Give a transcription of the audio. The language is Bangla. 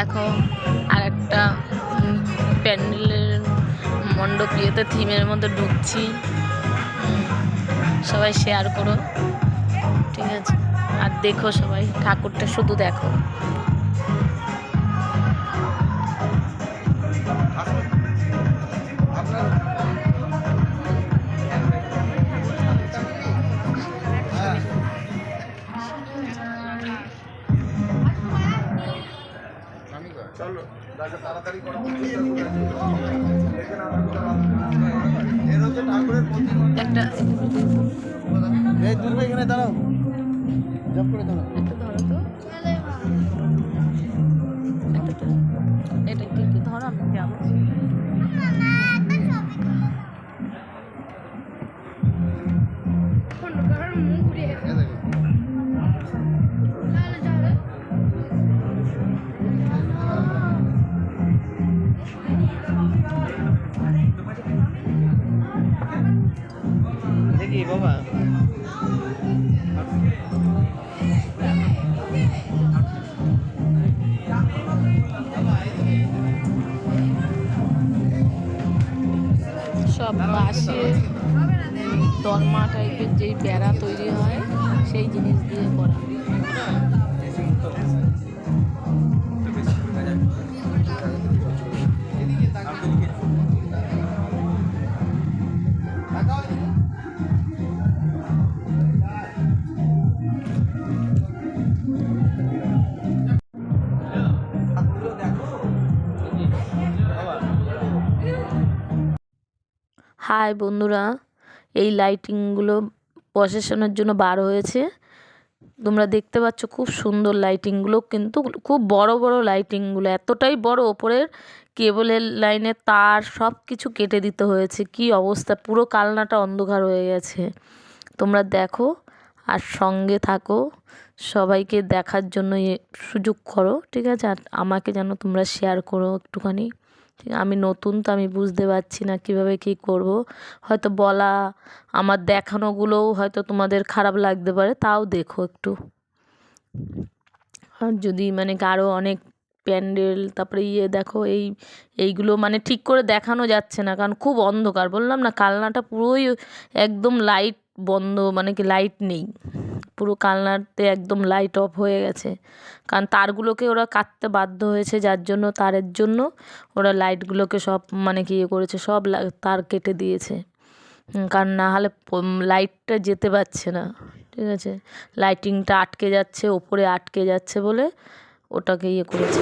দেখো আর একটা প্যান্ডেলের মণ্ডপ ইয়েতে থিমের মধ্যে ঢুকছি। সবাই শেয়ার করো, ঠিক আছে? আর দেখো সবাই ঠাকুরটা, শুধু দেখো। একটা এখানে দাঁড়াও, জব করে দাঁড়াও। একটা ধরো তো, এটা একটু ধরো, আমি যাবো। দেখি বাবা, সব বাঁশে দরমা টাইপের যেই বেড়া তৈরি হয় সেই জিনিস দিয়ে করা। হাই বন্ধুরা, এই লাইটিংগুলো প্রসেশনের জন্য বার হয়েছে। তোমরা দেখতে পাচ্ছ খুব সুন্দর লাইটিংগুলো, কিন্তু খুব বড় বড় লাইটিংগুলো, এতটাই বড়, ওপরের কেবলের লাইনের তার সব কিছু কেটে দিতে হয়েছে। কি অবস্থা, পুরো কালনাটা অন্ধকার হয়ে গেছে। তোমরা দেখো আর সঙ্গে থাকো, সবাইকে দেখার জন্য সুযোগ করো, ঠিক আছে? আর আমাকে যেন তোমরা শেয়ার করো একটুখানি। ঠিক, আমি নতুন তো, আমি বুঝতে পারছি না কিভাবে কি করব। হয়তো বলা, আমার দেখানোগুলোও হয়তো তোমাদের খারাপ লাগতে পারে, তাও দেখো একটু। আর যদি মানে আরও অনেক প্যান্ডেল, তারপরে দেখো এইগুলো মানে ঠিক করে দেখানো যাচ্ছে না, কারণ খুব অন্ধকার। বললাম না, কালনাটা পুরোই একদম লাইট বন্ধ, মানে কি লাইট নেই, পুরো কালনাতে একদম লাইট অফ হয়ে গেছে। কারণ তারগুলোকে ওরা কাটতে বাধ্য হয়েছে, যার জন্য তারের জন্য ওরা লাইটগুলোকে সব মানে কি করেছে, সব তার কেটে দিয়েছে। কারণ না হলে লাইটটা যেতে পারছে না, ঠিক আছে? লাইটিংটা আটকে যাচ্ছে, ওপরে আটকে যাচ্ছে বলে ওটাকে করেছে।